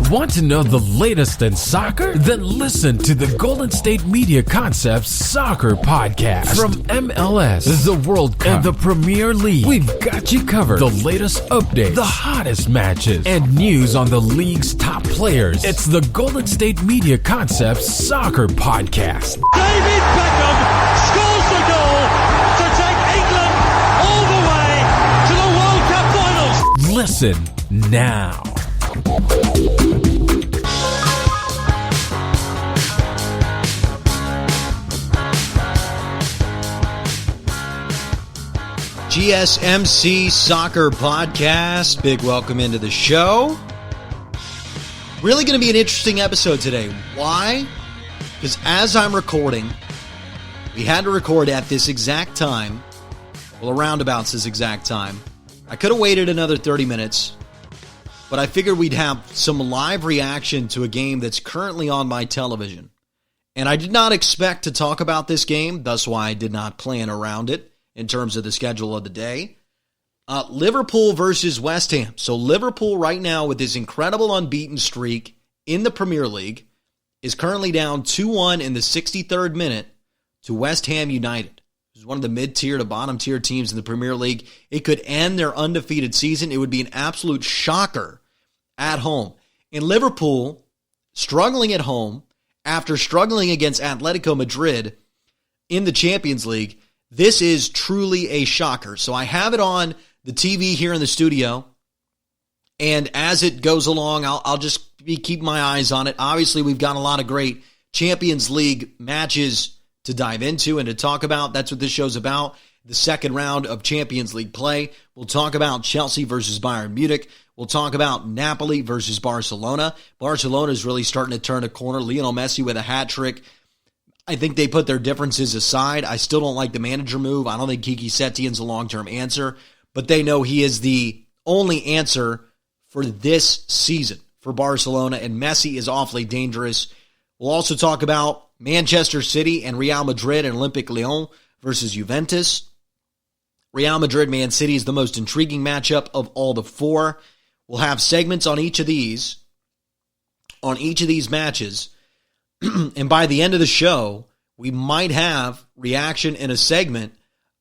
Want to know the latest in soccer? Then listen to the Golden State Media Concepts Soccer Podcast. From MLS, the World Cup, and the Premier League, we've got you covered. The latest updates, the hottest matches, and news on the league's top players. It's the Golden State Media Concepts Soccer Podcast. David Beckham scores the goal to take England all the way to the World Cup finals. Listen now. GSMC Soccer Podcast. Big welcome into the show. Really going to be an interesting episode today. Why? Because as I'm recording, we had to record at this exact time. Well, around about this exact time. I could have waited another 30 minutes, but I figured we'd have some live reaction to a game that's currently on my television. And I did not expect to talk about this game, thus why I did not plan around it in terms of the schedule of the day. Liverpool versus West Ham. So Liverpool right now with this incredible unbeaten streak in the Premier League is currently down 2-1 in the 63rd minute to West Ham United. It's one of the mid-tier to bottom-tier teams in the Premier League. It could end their undefeated season. It would be an absolute shocker at home. And Liverpool struggling at home after struggling against Atletico Madrid in the Champions League. This is truly a shocker. So I have it on the TV here in the studio, and as it goes along, I'll just keep my eyes on it. Obviously, we've got a lot of great Champions League matches to dive into and to talk about. That's what this show's about, the second round of Champions League play. We'll talk about Chelsea versus Bayern Munich. We'll talk about Napoli versus Barcelona. Barcelona is really starting to turn a corner. Lionel Messi with a hat trick. I think they put their differences aside. I still don't like the manager move. I don't think Kiki Setien's a long-term answer, but they know he is the only answer for this season for Barcelona, and Messi is awfully dangerous. We'll also talk about Manchester City and Real Madrid and Olympique Lyon versus Juventus. Real Madrid, Man City is the most intriguing matchup of all the four. We'll have segments on each of these matches. And by the end of the show, we might have reaction in a segment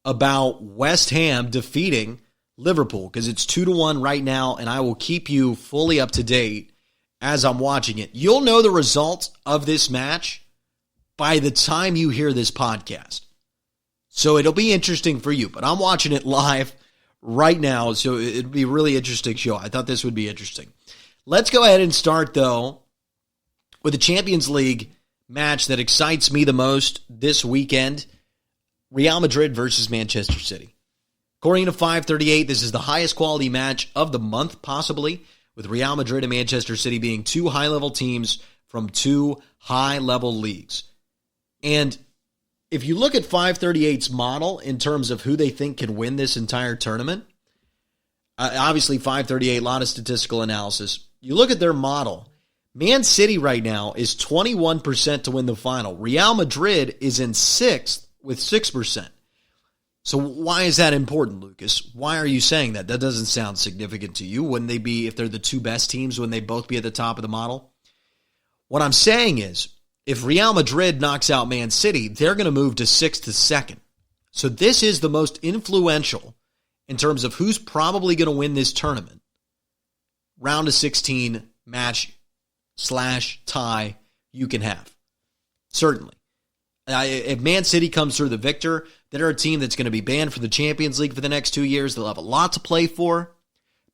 about West Ham defeating Liverpool, because it's 2-1 right now, and I will keep you fully up to date as I'm watching it. You'll know the result of this match by the time you hear this podcast. So it'll be interesting for you, but I'm watching it live right now, so it'll be a really interesting show. I thought this would be interesting. Let's go ahead and start, though, with the Champions League match that excites me the most this weekend, Real Madrid versus Manchester City. According to 538, this is the highest quality match of the month, possibly, with Real Madrid and Manchester City being two high-level teams from two high-level leagues. And if you look at 538's model in terms of who they think can win this entire tournament, obviously 538, a lot of statistical analysis. You look at their model, Man City right now is 21% to win the final. Real Madrid is in 6th with 6%. So why is that important, Lucas? Why are you saying that? That doesn't sound significant to you. Wouldn't they be, if they're the two best teams, wouldn't they both be at the top of the model? What I'm saying is, if Real Madrid knocks out Man City, they're going to move to 6th to 2nd. So this is the most influential in terms of who's probably going to win this tournament. Round of 16 match / tie you can have. Certainly. If Man City comes through the victor, they're a team that's going to be banned for the Champions League for the next 2 years. They'll have a lot to play for.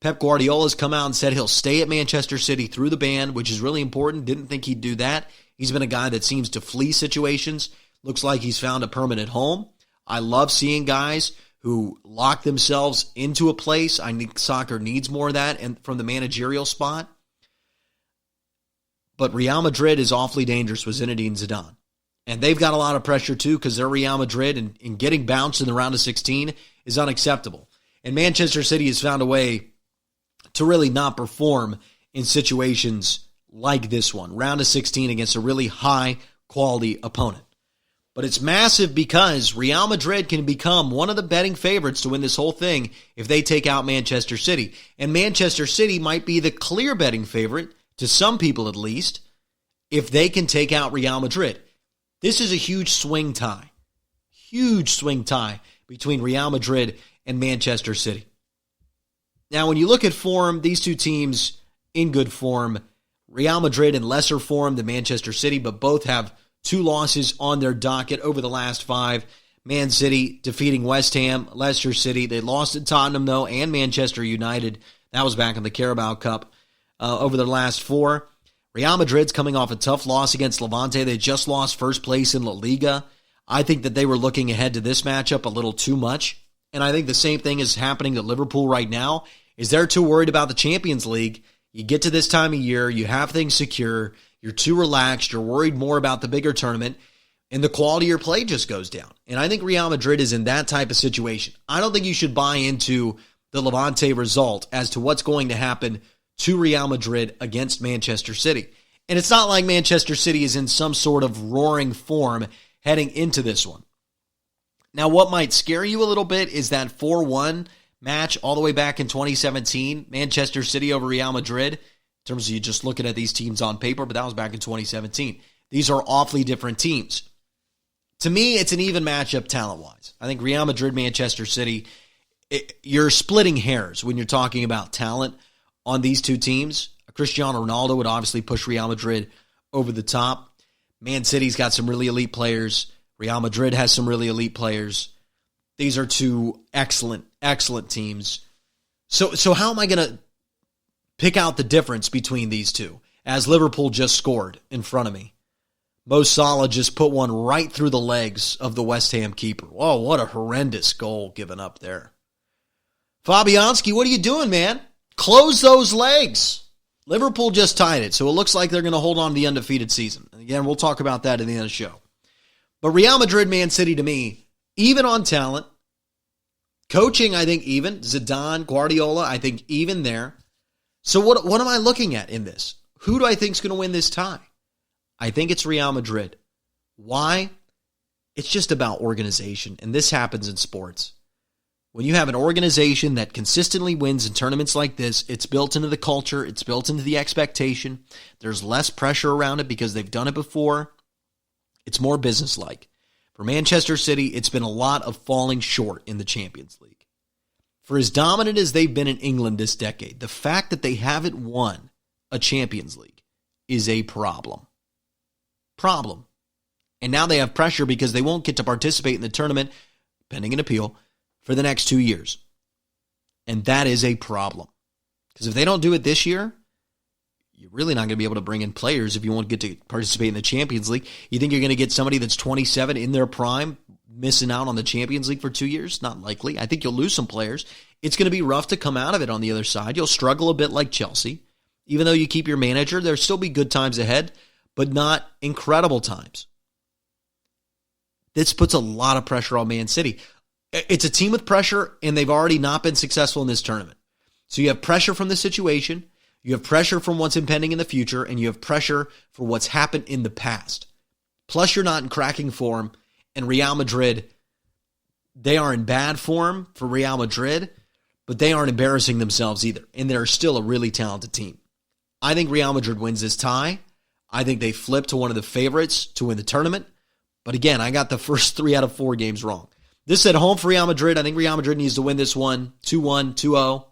Pep Guardiola's come out and said he'll stay at Manchester City through the ban, which is really important. Didn't think he'd do that. He's been a guy that seems to flee situations. Looks like he's found a permanent home. I love seeing guys who lock themselves into a place. I think soccer needs more of that, and from the managerial spot. But Real Madrid is awfully dangerous with Zinedine Zidane. And they've got a lot of pressure, too, because they're Real Madrid, and getting bounced in the round of 16 is unacceptable. And Manchester City has found a way to really not perform in situations like this one. Round of 16 against a really high-quality opponent. But it's massive because Real Madrid can become one of the betting favorites to win this whole thing if they take out Manchester City. And Manchester City might be the clear betting favorite to some people at least, if they can take out Real Madrid. This is a huge swing tie between Real Madrid and Manchester City. Now, when you look at form, these two teams in good form, Real Madrid in lesser form than Manchester City, but both have 2 losses on their docket over the last 5. Man City defeating West Ham, Leicester City. They lost at Tottenham, though, and Manchester United. That was back in the Carabao Cup over the last 4. Real Madrid's coming off a tough loss against Levante. They just lost first place in La Liga. I think that they were looking ahead to this matchup a little too much. And I think the same thing is happening to Liverpool right now, is they're too worried about the Champions League. You get to this time of year, you have things secure, you're too relaxed, you're worried more about the bigger tournament, and the quality of your play just goes down. And I think Real Madrid is in that type of situation. I don't think you should buy into the Levante result as to what's going to happen to Real Madrid against Manchester City. And it's not like Manchester City is in some sort of roaring form heading into this one. Now, what might scare you a little bit is that 4-1 match all the way back in 2017, Manchester City over Real Madrid, in terms of you just looking at these teams on paper, but that was back in 2017. These are awfully different teams. To me, it's an even matchup talent-wise. I think Real Madrid, Manchester City, you're splitting hairs when you're talking about talent on these two teams. Cristiano Ronaldo would obviously push Real Madrid over the top. Man City's got some really elite players. Real Madrid has some really elite players. These are two excellent, excellent teams. So how am I going to pick out the difference between these two? As Liverpool just scored in front of me. Mo Salah just put one right through the legs of the West Ham keeper. Whoa, what a horrendous goal given up there. Fabianski, what are you doing, man? Close those legs. Liverpool just tied it, so it looks like they're going to hold on to the undefeated season. And again, we'll talk about that at the end of the show. But Real Madrid, Man City, to me, even on talent, coaching, I think even, Zidane, Guardiola, I think even there. So what am I looking at in this? Who do I think is going to win this tie? I think it's Real Madrid. Why? It's just about organization, and this happens in sports. When you have an organization that consistently wins in tournaments like this, it's built into the culture, it's built into the expectation. There's less pressure around it because they've done it before. It's more businesslike. For Manchester City, it's been a lot of falling short in the Champions League. For as dominant as they've been in England this decade, the fact that they haven't won a Champions League is a problem. And now they have pressure because they won't get to participate in the tournament, pending an appeal, for the next 2 years. And that is a problem. Because if they don't do it this year, you're really not going to be able to bring in players if you want to get to participate in the Champions League. You think you're going to get somebody that's 27 in their prime missing out on the Champions League for 2 years? Not likely. I think you'll lose some players. It's going to be rough to come out of it on the other side. You'll struggle a bit like Chelsea. Even though you keep your manager, there'll still be good times ahead, but not incredible times. This puts a lot of pressure on Man City. It's a team with pressure, and they've already not been successful in this tournament. So you have pressure from the situation, you have pressure from what's impending in the future, and you have pressure for what's happened in the past. Plus, you're not in cracking form, and Real Madrid, they are in bad form for Real Madrid, but they aren't embarrassing themselves either, and they're still a really talented team. I think Real Madrid wins this tie. I think they flip to one of the favorites to win the tournament. But again, I got the first 3 out of 4 games wrong. This is at home for Real Madrid. I think Real Madrid needs to win this one, 2-1, 2-0.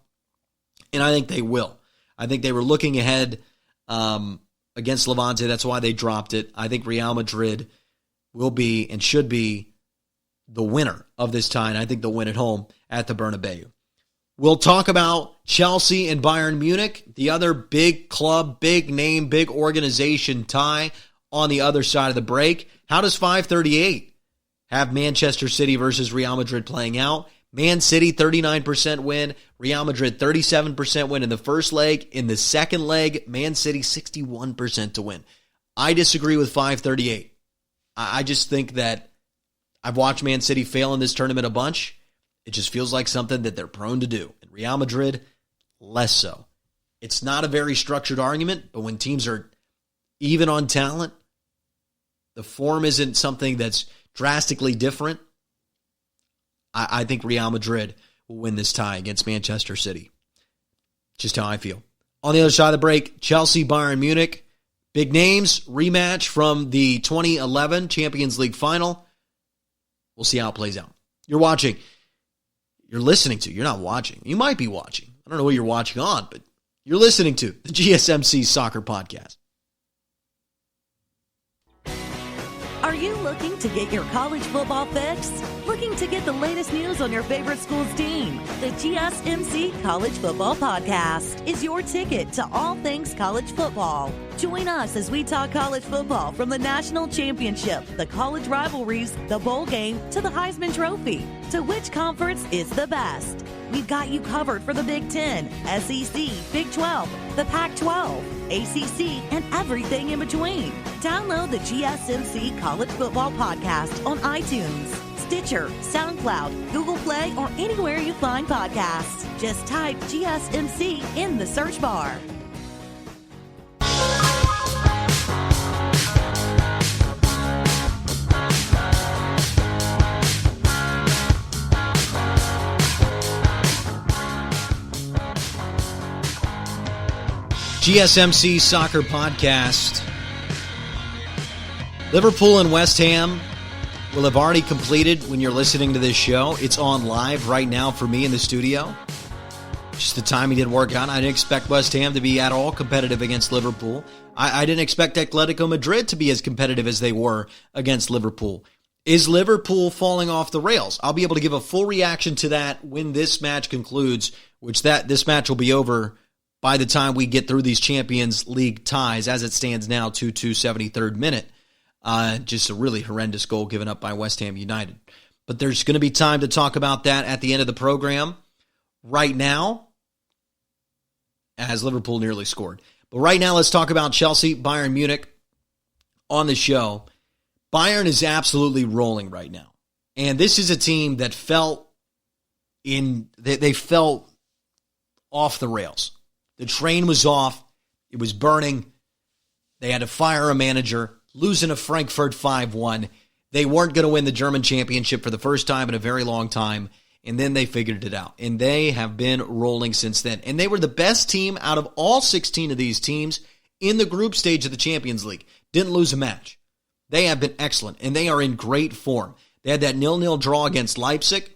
And I think they will. I think they were looking ahead against Levante. That's why they dropped it. I think Real Madrid will be and should be the winner of this tie. And I think they'll win at home at the Bernabeu. We'll talk about Chelsea and Bayern Munich, the other big club, big name, big organization tie on the other side of the break. How does 538 have Manchester City versus Real Madrid playing out? Man City, 39% win. Real Madrid, 37% win in the first leg. In the second leg, Man City, 61% to win. I disagree with 538. I just think that I've watched Man City fail in this tournament a bunch. It just feels like something that they're prone to do. And Real Madrid, less so. It's not a very structured argument, but when teams are even on talent, the form isn't something that's drastically different. I think Real Madrid will win this tie against Manchester City. Just how I feel. On the other side of the break, Chelsea, Bayern Munich. Big names, rematch from the 2011 Champions League final. We'll see how it plays out. You're listening to, you're not watching. You might be watching. I don't know what you're watching on, but you're listening to the GSMC Soccer Podcast. Are you looking to get your college football fix? Looking to get the latest news on your favorite school's team? The GSMC College Football Podcast is your ticket to all things college football. Join us as we talk college football from the national championship, the college rivalries, the bowl game, to the Heisman Trophy. To which conference is the best? We've got you covered for the Big Ten, SEC, Big 12, the Pac-12, ACC, and everything in between. Download the GSMC College Football Podcast on iTunes, Stitcher, SoundCloud, Google Play, or anywhere you find podcasts. Just type GSMC in the search bar. GSMC Soccer Podcast. Liverpool and West Ham will have already completed when you're listening to this show. It's on live right now for me in the studio. Just the timing didn't work out. I didn't expect West Ham to be at all competitive against Liverpool. I didn't expect Atletico Madrid to be as competitive as they were against Liverpool. Is Liverpool falling off the rails? I'll be able to give a full reaction to that when this match concludes, which this match will be over by the time we get through these Champions League ties. As it stands now, 2-2, 73rd minute. Just a really horrendous goal given up by West Ham United. But there's going to be time to talk about that at the end of the program. Right now, as Liverpool nearly scored. But right now, let's talk about Chelsea, Bayern Munich on the show. Bayern is absolutely rolling right now. And this is a team that felt off the rails. The train was off. It was burning. They had to fire a manager, losing to Frankfurt 5-1. They weren't going to win the German championship for the first time in a very long time, and then they figured it out. And they have been rolling since then. And they were the best team out of all 16 of these teams in the group stage of the Champions League. Didn't lose a match. They have been excellent, and they are in great form. They had that 0-0 draw against Leipzig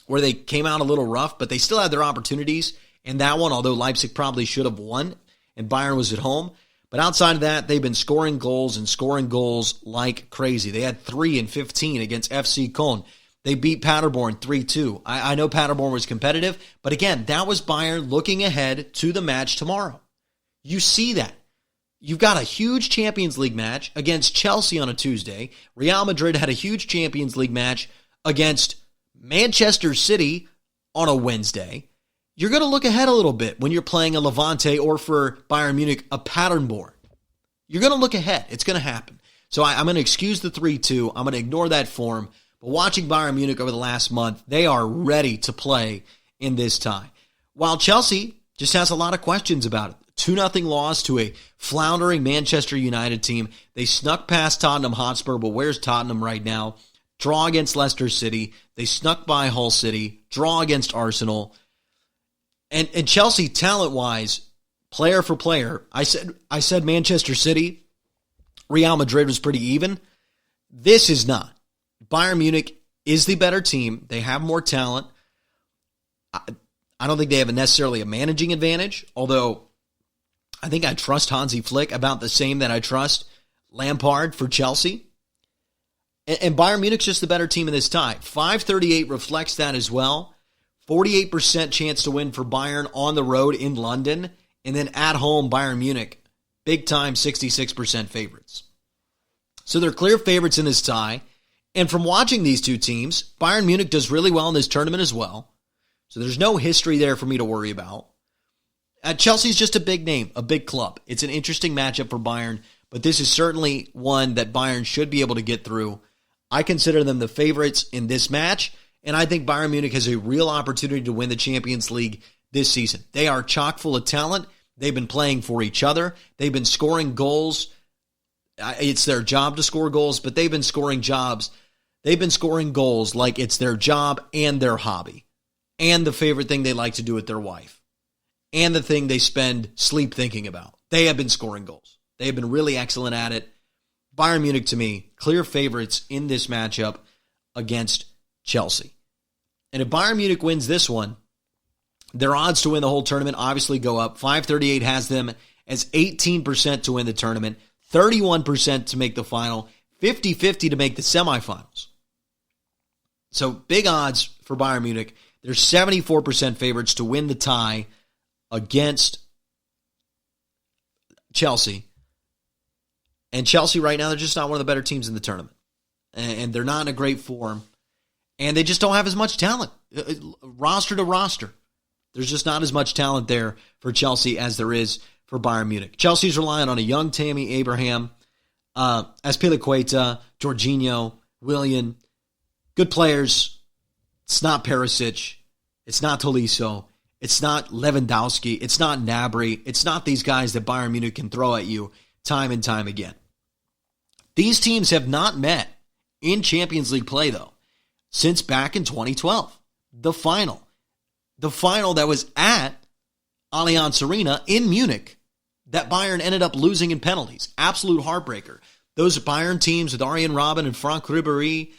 where they came out a little rough, but they still had their opportunities. And that one, although Leipzig probably should have won, and Bayern was at home. But outside of that, they've been scoring goals like crazy. They had 3 in 15 against FC Köln. They beat Paderborn 3-2. I know Paderborn was competitive, but again, that was Bayern looking ahead to the match tomorrow. You see that. You've got a huge Champions League match against Chelsea on a Tuesday. Real Madrid had a huge Champions League match against Manchester City on a Wednesday. You're going to look ahead a little bit when you're playing a Levante or for Bayern Munich, a Paderborn. You're going to look ahead. It's going to happen. So I'm going to excuse the 3-2. I'm going to ignore that form. But watching Bayern Munich over the last month, they are ready to play in this tie. While Chelsea just has a lot of questions about it. 2-0 loss to a floundering Manchester United team. They snuck past Tottenham Hotspur, but where's Tottenham right now? Draw against Leicester City. They snuck by Hull City. Draw against Arsenal. And Chelsea, talent-wise, player for player, I said Manchester City, Real Madrid was pretty even. This is not. Bayern Munich is the better team. They have more talent. I don't think they have necessarily a managing advantage, although I think I trust Hansi Flick about the same that I trust Lampard for Chelsea. And Bayern Munich's just the better team in this tie. 538 reflects that as well. 48% chance to win for Bayern on the road in London. And then at home, Bayern Munich, big time 66% favorites. So they're clear favorites in this tie. And from watching these two teams, Bayern Munich does really well in this tournament as well. So there's no history there for me to worry about. Chelsea's just a big name, a big club. It's an interesting matchup for Bayern, but this is certainly one that Bayern should be able to get through. I consider them the favorites in this match. And I think Bayern Munich has a real opportunity to win the Champions League this season. They are chock full of talent. They've been playing for each other. They've been scoring goals. It's their job to score goals, but they've been scoring goals like it's their job and their hobby and the favorite thing they like to do with their wife. and the thing they spend sleep thinking about. They have been scoring goals. They have been really excellent at it. Bayern Munich, to me, clear favorites in this matchup against Chelsea. And if Bayern Munich wins this one, their odds to win the whole tournament obviously go up. 538 has them as 18% to win the tournament, 31% to make the final, 50-50 to make the semifinals. So big odds for Bayern Munich. They're 74% favorites to win the tie against Chelsea. And Chelsea right now, they're just not one of the better teams in the tournament. And they're not in a great form. And they just don't have as much talent, roster to roster. There's just not as much talent there for Chelsea as there is for Bayern Munich. Chelsea's relying on a young Tammy Abraham, Azpilicueta, Jorginho, Willian. Good players. It's not Perisic. It's not Tolisso. It's not Lewandowski. It's not Gnabry. It's not these guys that Bayern Munich can throw at you time and time again. These teams have not met in Champions League play, though, since back in 2012. The final that was at Allianz Arena in Munich that Bayern ended up losing in penalties. Absolute heartbreaker. Those Bayern teams with Arjen Robben and Frank Ribéry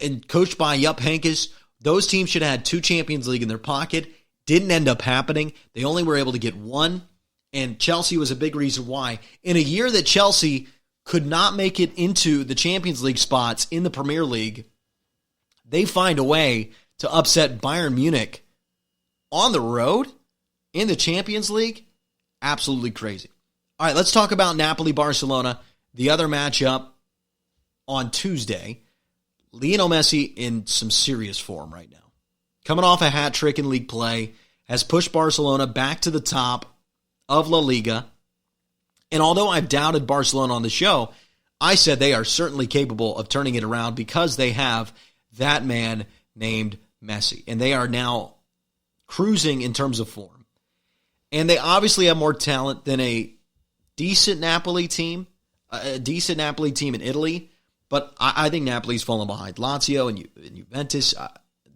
and coached by Jupp Heynckes, those teams should have had 2 Champions League in their pocket. Didn't end up happening. They only were able to get 1, and Chelsea was a big reason why. In a year that Chelsea could not make it into the Champions League spots in the Premier League, they find a way to upset Bayern Munich on the road in the Champions League. Absolutely crazy. All right, let's talk about Napoli-Barcelona, the other matchup on Tuesday. Lionel Messi in some serious form right now. Coming off a hat trick in league play, has pushed Barcelona back to the top of La Liga. And although I've doubted Barcelona on the show, I said they are certainly capable of turning it around because they have that man named Messi. And they are now cruising in terms of form. And they obviously have more talent than a decent Napoli team in Italy. But I think Napoli's fallen behind Lazio and Juventus.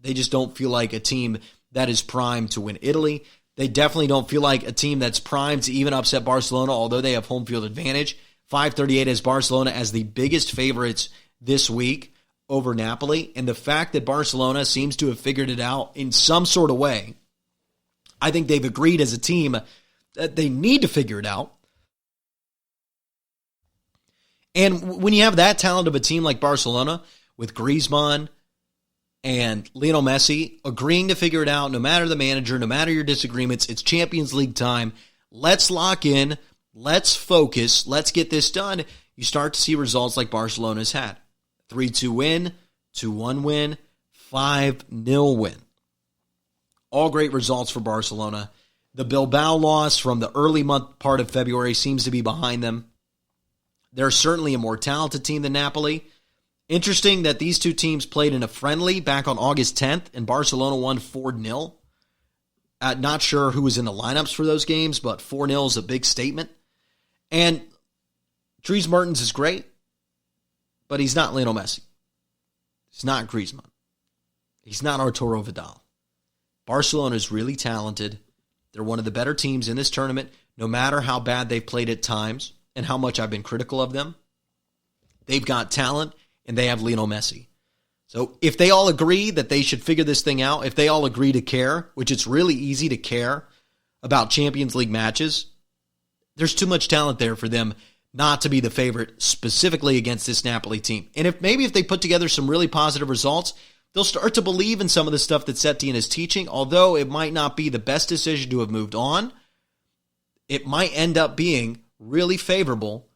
They just don't feel like a team that is primed to win Italy. They definitely don't feel like a team that's primed to even upset Barcelona, although they have home field advantage. 538 has Barcelona as the biggest favorites this week over Napoli. And the fact that Barcelona seems to have figured it out in some sort of way, I think they've agreed as a team that they need to figure it out. And when you have that talent of a team like Barcelona with Griezmann and Lionel Messi agreeing to figure it out, no matter the manager, no matter your disagreements, it's Champions League time. Let's lock in. Let's focus. Let's get this done. You start to see results like Barcelona's had. 3-2 win, 2-1 win, 5-0 win. All great results for Barcelona. The Bilbao loss from the early month part of February seems to be behind them. They're certainly a more talented team than Napoli. Interesting that these two teams played in a friendly back on August 10th, and Barcelona won 4-0. Not sure who was in the lineups for those games, but 4-0 is a big statement. And Dries Mertens is great, but he's not Lionel Messi. He's not Griezmann. He's not Arturo Vidal. Barcelona is really talented. They're one of the better teams in this tournament, no matter how bad they've played at times and how much I've been critical of them. They've got talent, and they have Lionel Messi. So if they all agree that they should figure this thing out, if they all agree to care, which it's really easy to care about Champions League matches, there's too much talent there for them not to be the favorite specifically against this Napoli team. And if they put together some really positive results, they'll start to believe in some of the stuff that Setien is teaching, although it might not be the best decision to have moved on. It might end up being really favorable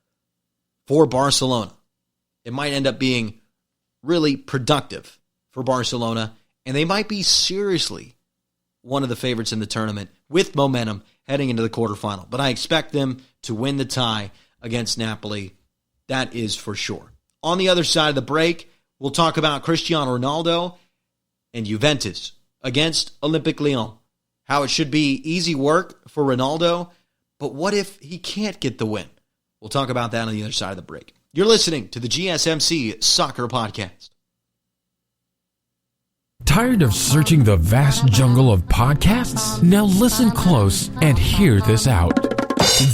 for Barcelona. It might end up being really productive for Barcelona, and they might be seriously one of the favorites in the tournament with momentum heading into the quarterfinal. But I expect them to win the tie against Napoli. That is for sure. On the other side of the break, we'll talk about Cristiano Ronaldo and Juventus against Olympique Lyon. How it should be easy work for Ronaldo, but what if he can't get the win? We'll talk about that on the other side of the break. You're listening to the GSMC Soccer Podcast. Tired of searching the vast jungle of podcasts? Now listen close and hear this out.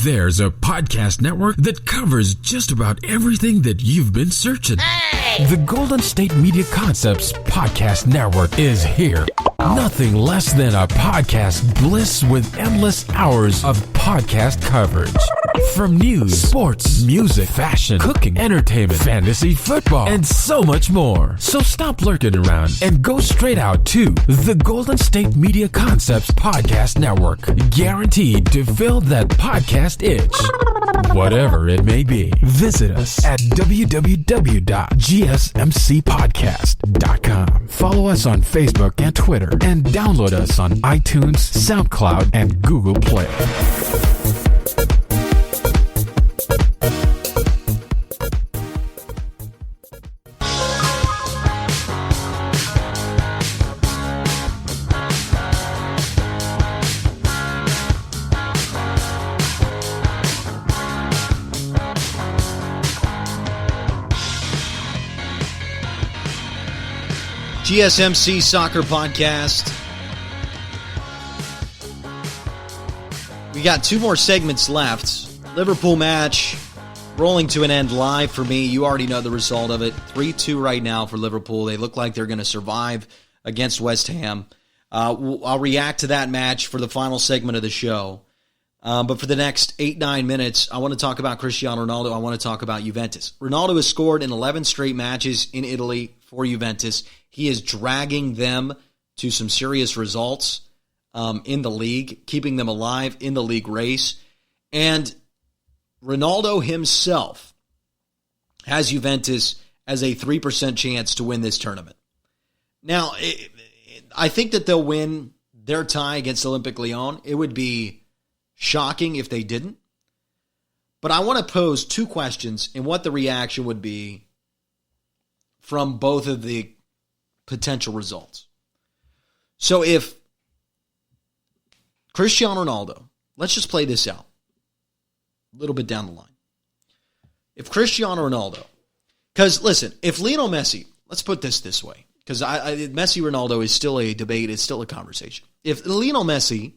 There's a podcast network that covers just about everything that you've been searching. Hey! The Golden State Media Concepts Podcast Network is here. Nothing less than a podcast bliss with endless hours of podcast coverage. From news, sports, music, fashion, cooking, entertainment, fantasy, football, and so much more. So stop lurking around and go straight out to the Golden State Media Concepts Podcast Network. Guaranteed to fill that podcast itch. Whatever it may be. Visit us at www.gsmcpodcast.com. Follow us on Facebook and Twitter, and download us on iTunes, SoundCloud, and Google Play. GSMC Soccer Podcast. We got two more segments left. Liverpool match rolling to an end live for me. You already know the result of it. 3-2 right now for Liverpool. They look like they're going to survive against West Ham. I'll react to that match for the final segment of the show. But for the next 8-9 minutes, I want to talk about Cristiano Ronaldo. I want to talk about Juventus. Ronaldo has scored in 11 straight matches in Italy for Juventus. He is dragging them to some serious results in the league, keeping them alive in the league race. And Ronaldo himself has Juventus as a 3% chance to win this tournament. Now, I think that they'll win their tie against Olympique Lyon. It would be shocking if they didn't. But I want to pose two questions and what the reaction would be from both of the potential results. So if Cristiano Ronaldo, let's just play this out a little bit down the line. If Cristiano Ronaldo, because listen, if Lionel Messi, let's put this way, because Messi-Ronaldo is still a debate, it's still a conversation. If Lionel Messi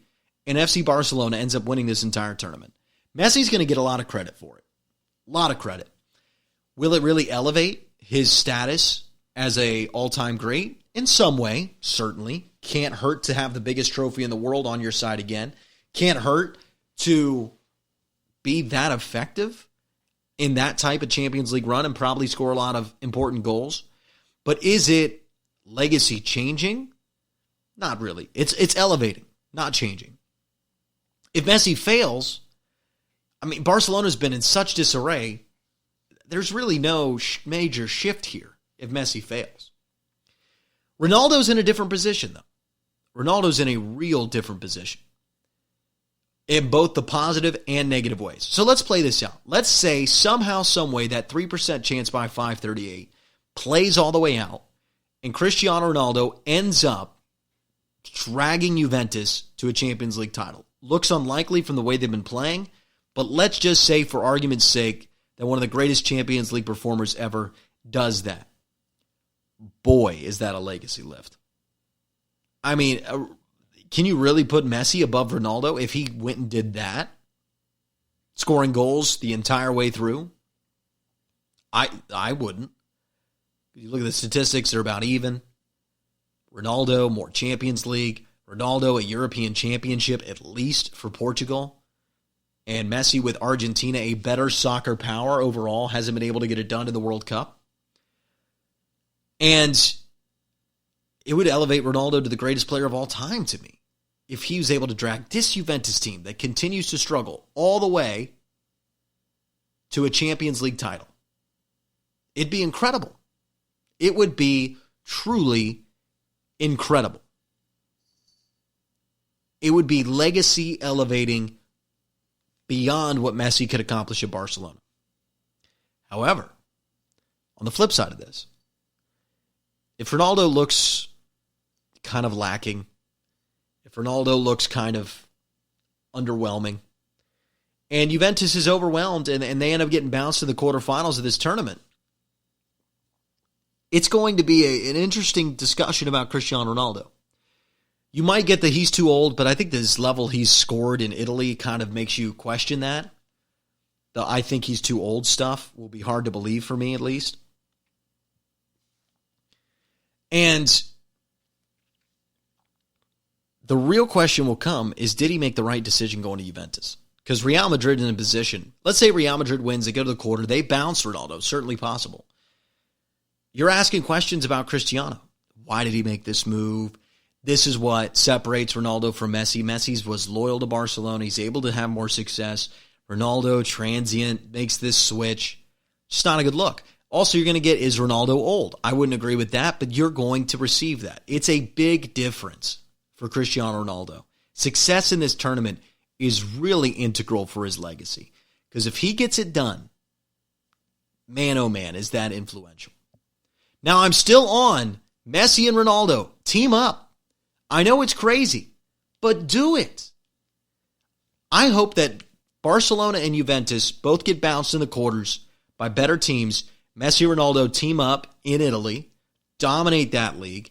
and FC Barcelona ends up winning this entire tournament, Messi's going to get a lot of credit for it. A lot of credit. Will it really elevate his status as a all-time great? In some way, certainly. Can't hurt to have the biggest trophy in the world on your side again. Can't hurt to be that effective in that type of Champions League run and probably score a lot of important goals. But is it legacy changing? Not really. It's elevating, not changing. If Messi fails, I mean, Barcelona's been in such disarray, there's really no major shift here if Messi fails. Ronaldo's in a different position, though. Ronaldo's in a real different position in both the positive and negative ways. So let's play this out. Let's say somehow, some way, that 3% chance by 538 plays all the way out, and Cristiano Ronaldo ends up dragging Juventus to a Champions League title. Looks unlikely from the way they've been playing, but let's just say, for argument's sake, that one of the greatest Champions League performers ever does that. Boy, is that a legacy lift. I mean, can you really put Messi above Ronaldo if he went and did that? Scoring goals the entire way through? I wouldn't. You look at the statistics, they're about even. Ronaldo, more Champions League. Ronaldo, a European championship, at least for Portugal. And Messi with Argentina, a better soccer power overall, hasn't been able to get it done in the World Cup. And it would elevate Ronaldo to the greatest player of all time to me if he was able to drag this Juventus team that continues to struggle all the way to a Champions League title. It'd be incredible. It would be truly incredible. It would be legacy elevating beyond what Messi could accomplish at Barcelona. However, on the flip side of this, if Ronaldo looks kind of lacking, if Ronaldo looks kind of underwhelming, and Juventus is overwhelmed and they end up getting bounced to the quarterfinals of this tournament, it's going to be an interesting discussion about Cristiano Ronaldo. You might get that he's too old, but I think this level he's scored in Italy kind of makes you question that. The I think he's too old stuff will be hard to believe for me, at least. And the real question will come is, did he make the right decision going to Juventus? Because Real Madrid is in a position, let's say Real Madrid wins, they go to the quarter, they bounce Ronaldo, certainly possible. You're asking questions about Cristiano. Why did he make this move? This is what separates Ronaldo from Messi. Messi was loyal to Barcelona. He's able to have more success. Ronaldo, transient, makes this switch. Just not a good look. Also, you're going to get, is Ronaldo old? I wouldn't agree with that, but you're going to receive that. It's a big difference for Cristiano Ronaldo. Success in this tournament is really integral for his legacy. Because if he gets it done, man, oh man, is that influential. Now, I'm still on Messi and Ronaldo. Team up. I know it's crazy, but do it. I hope that Barcelona and Juventus both get bounced in the quarters by better teams. Messi and Ronaldo team up in Italy, dominate that league,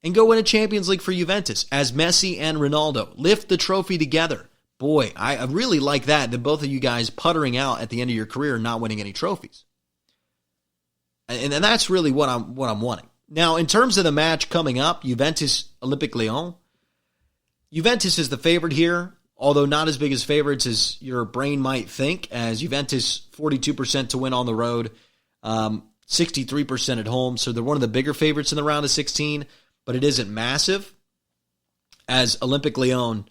and go win a Champions League for Juventus as Messi and Ronaldo. Lift the trophy together. Boy, I really like that, than both of you guys puttering out at the end of your career and not winning any trophies. And that's really what I'm wanting. Now, in terms of the match coming up, Juventus Olympique Lyon, Juventus is the favorite here, although not as big as favorites as your brain might think, as Juventus 42% to win on the road, 63% at home, so they're one of the bigger favorites in the round of 16, but it isn't massive, as Olympique Lyon,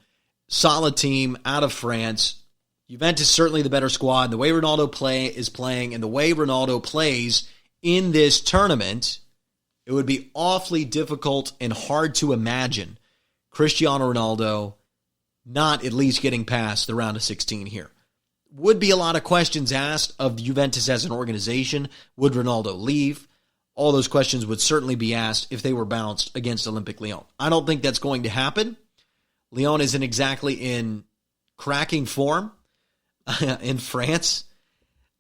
solid team out of France. Juventus certainly the better squad, and the way Ronaldo is playing and the way Ronaldo plays in this tournament, it would be awfully difficult and hard to imagine Cristiano Ronaldo not at least getting past the round of 16 here. Would be a lot of questions asked of Juventus as an organization. Would Ronaldo leave? All those questions would certainly be asked if they were bounced against Olympique Lyon. I don't think that's going to happen. Lyon isn't exactly in cracking form in France.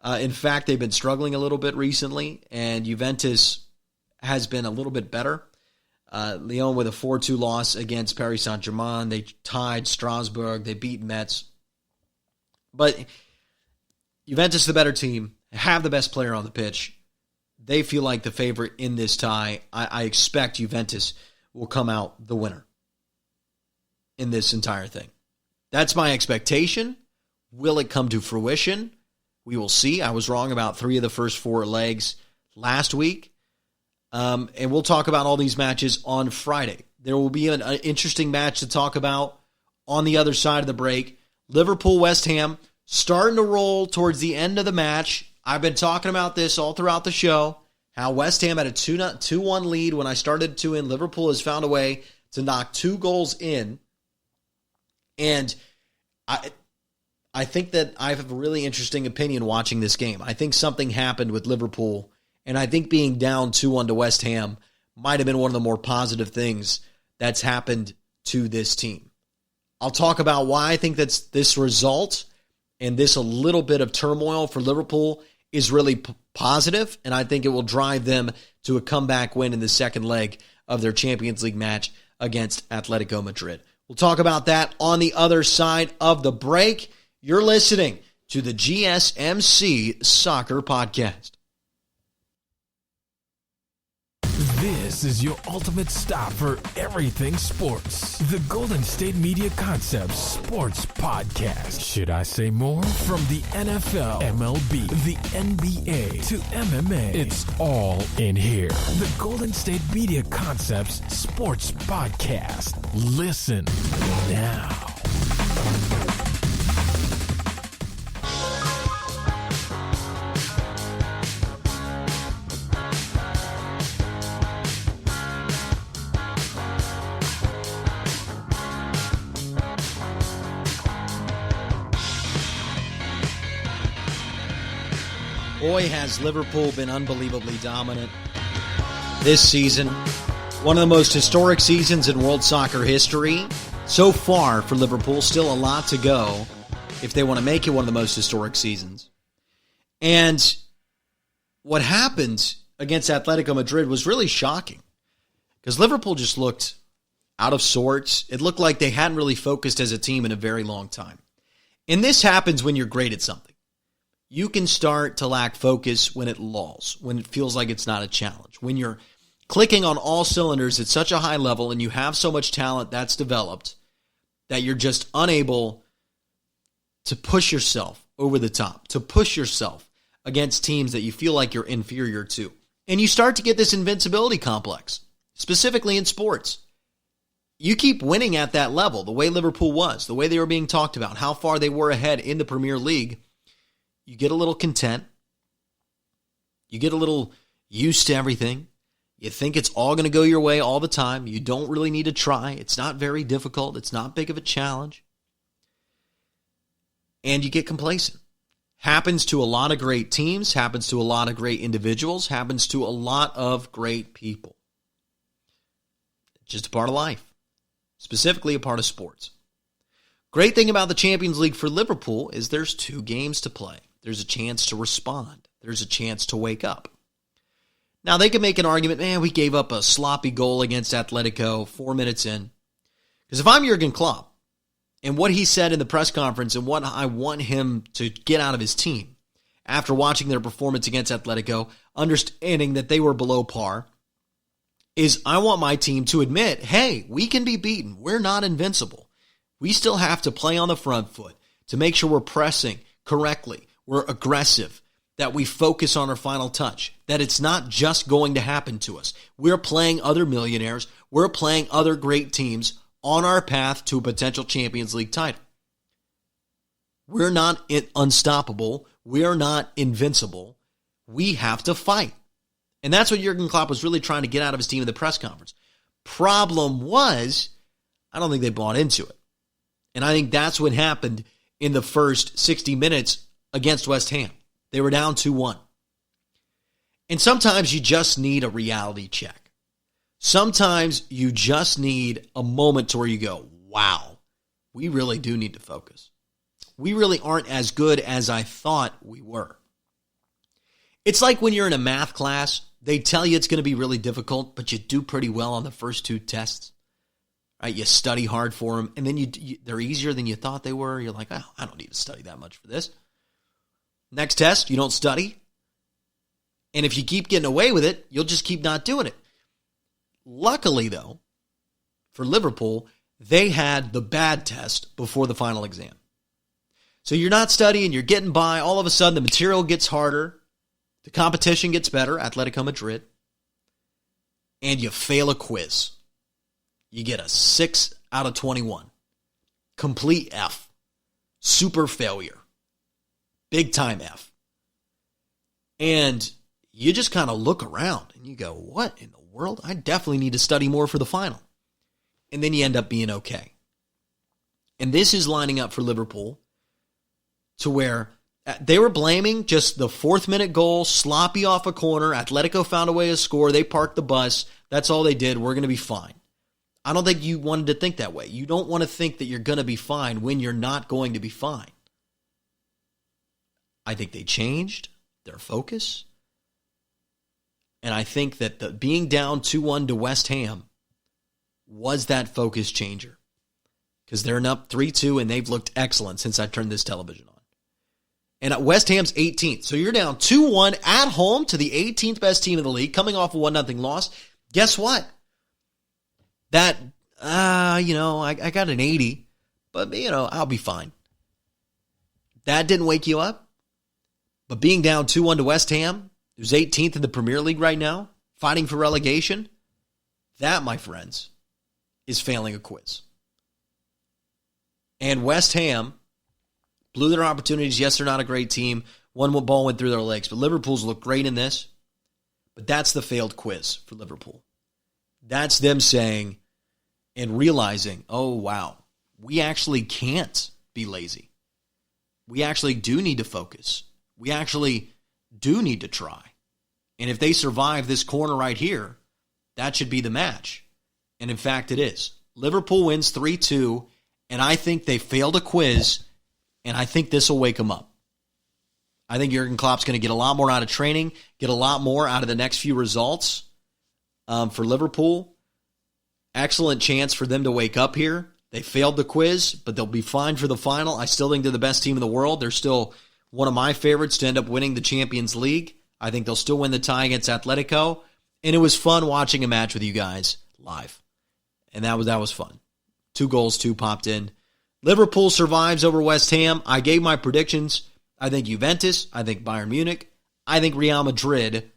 In fact, they've been struggling a little bit recently, and Juventus has been a little bit better. Lyon with a 4-2 loss against Paris Saint-Germain. They tied Strasbourg. They beat Metz. But Juventus, the better team, have the best player on the pitch. They feel like the favorite in this tie. I expect Juventus will come out the winner in this entire thing. That's my expectation. Will it come to fruition? We will see. I was wrong about 3 of the first 4 legs last week. And we'll talk about all these matches on Friday. There will be an interesting match to talk about on the other side of the break. Liverpool, West Ham, starting to roll towards the end of the match. I've been talking about this all throughout the show, how West Ham had a 2-1 lead when I started 2 in. Liverpool has found a way to knock 2 goals in. And I think that I have a really interesting opinion watching this game. I think something happened with Liverpool, and I think being down 2-1 to West Ham might have been one of the more positive things that's happened to this team. I'll talk about why I think that's this result and this a little bit of turmoil for Liverpool is really positive, and I think it will drive them to a comeback win in the second leg of their Champions League match against Atletico Madrid. We'll talk about that on the other side of the break. You're listening to the GSMC Soccer Podcast. This is your ultimate stop for everything sports. The Golden State Media Concepts Sports Podcast. Should I say more? From the NFL, MLB, the NBA to MMA, it's all in here. The Golden State Media Concepts Sports Podcast. Listen now. Boy, has Liverpool been unbelievably dominant this season. One of the most historic seasons in world soccer history. So far for Liverpool, still a lot to go if they want to make it one of the most historic seasons. And what happened against Atletico Madrid was really shocking because Liverpool just looked out of sorts. It looked like they hadn't really focused as a team in a very long time. And this happens when you're great at something. You can start to lack focus when it lulls, when it feels like it's not a challenge, when you're clicking on all cylinders at such a high level and you have so much talent that's developed that you're just unable to push yourself over the top, to push yourself against teams that you feel like you're inferior to. And you start to get this invincibility complex, specifically in sports. You keep winning at that level, the way Liverpool was, the way they were being talked about, how far they were ahead in the Premier League. You get a little content. You get a little used to everything. You think it's all going to go your way all the time. You don't really need to try. It's not very difficult. It's not big of a challenge. And you get complacent. Happens to a lot of great teams, happens to a lot of great individuals, happens to a lot of great people. It's just a part of life, specifically a part of sports. Great thing about the Champions League for Liverpool is there's 2 games to play. There's a chance to respond. There's a chance to wake up. Now, they can make an argument, man, we gave up a sloppy goal against Atletico 4 minutes in. Because if I'm Jurgen Klopp, and what he said in the press conference and what I want him to get out of his team after watching their performance against Atletico, understanding that they were below par, is I want my team to admit, hey, we can be beaten. We're not invincible. We still have to play on the front foot to make sure we're pressing correctly, we're aggressive, that we focus on our final touch, that it's not just going to happen to us. We're playing other millionaires. We're playing other great teams on our path to a potential Champions League title. We're not unstoppable. We're not invincible. We have to fight. And that's what Jurgen Klopp was really trying to get out of his team in the press conference. Problem was, I don't think they bought into it. And I think that's what happened in the first 60 minutes against West Ham. They were down 2-1. And sometimes you just need a reality check. Sometimes you just need a moment to where you go, wow, we really do need to focus. We really aren't as good as I thought we were. It's like when you're in a math class, they tell you it's going to be really difficult, but you do pretty well on the first 2 tests. Right? You study hard for them, and then they're easier than you thought they were. You're like, oh, I don't need to study that much for this. Next test, you don't study. And if you keep getting away with it, you'll just keep not doing it. Luckily, though, for Liverpool, they had the bad test before the final exam. So you're not studying, you're getting by. All of a sudden, the material gets harder. The competition gets better, Atletico Madrid. And you fail a quiz. You get a 6 out of 21. Complete F. Super failure. Big time F. And you just kind of look around and you go, what in the world? I definitely need to study more for the final. And then you end up being okay. And this is lining up for Liverpool to where they were blaming just the 4th minute goal, sloppy off a corner. Atletico found a way to score. They parked the bus. That's all they did. We're going to be fine. I don't think you wanted to think that way. You don't want to think that you're going to be fine when you're not going to be fine. I think they changed their focus. And I think that being down 2-1 to West Ham was that focus changer. Because they're up 3-2 and they've looked excellent since I turned this television on. And at West Ham's 18th. So you're down 2-1 at home to the 18th best team in the league, coming off a 1-0 loss. Guess what? That, I got an 80, but, I'll be fine. That didn't wake you up. But being down 2-1 to West Ham, who's 18th in the Premier League right now, fighting for relegation, that, my friends, is failing a quiz. And West Ham blew their opportunities. Yes, they're not a great team. One ball went through their legs, but Liverpool's looked great in this. But that's the failed quiz for Liverpool. That's them saying and realizing, oh, wow, we actually can't be lazy. We actually do need to focus. We actually do need to try. And if they survive this corner right here, that should be the match. And in fact, it is. Liverpool wins 3-2, and I think they failed a quiz, and I think this will wake them up. I think Jurgen Klopp's going to get a lot more out of training, get a lot more out of the next few results for Liverpool. Excellent chance for them to wake up here. They failed the quiz, but they'll be fine for the final. I still think they're the best team in the world. They're still one of my favorites to end up winning the Champions League. I think they'll still win the tie against Atletico. And it was fun watching a match with you guys live. And that was fun. 2 goals, 2 popped in. Liverpool survives over West Ham. I gave my predictions. I think Juventus. I think Bayern Munich. I think Real Madrid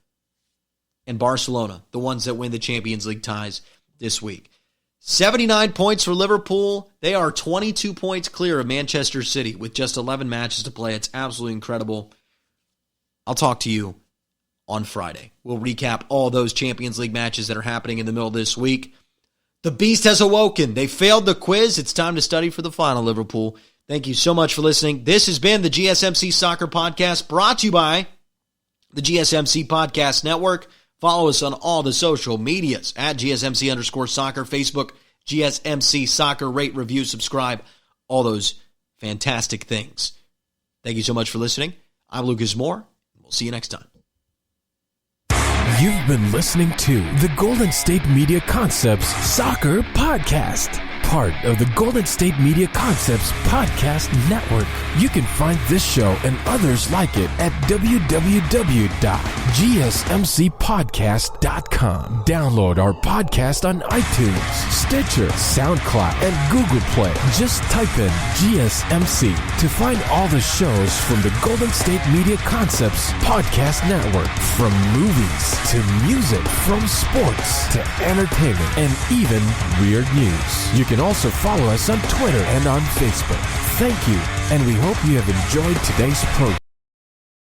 and Barcelona, the ones that win the Champions League ties this week. 79 points for Liverpool. They are 22 points clear of Manchester City with just 11 matches to play. It's absolutely incredible. I'll talk to you on Friday. We'll recap all those Champions League matches that are happening in the middle of this week. The beast has awoken. They failed the quiz. It's time to study for the final, Liverpool. Thank you so much for listening. This has been the GSMC Soccer Podcast, brought to you by the GSMC Podcast Network. Follow us on all the social medias at GSMC_soccer, Facebook, GSMC Soccer, rate, review, subscribe, all those fantastic things. Thank you so much for listening. I'm Lukas Moore. We'll see you next time. You've been listening to the Golden State Media Concepts Soccer Podcast, part of the Golden State Media Concepts Podcast Network. You can find this show and others like it at www.gsmcpodcast.com. Download our podcast on iTunes, Stitcher, SoundCloud, and Google Play. Just type in GSMC to find all the shows from the Golden State Media Concepts Podcast Network. From movies to music, from sports to entertainment, and even weird news. You can also follow us on Twitter and on Facebook. Thank you, and we hope you have enjoyed today's program.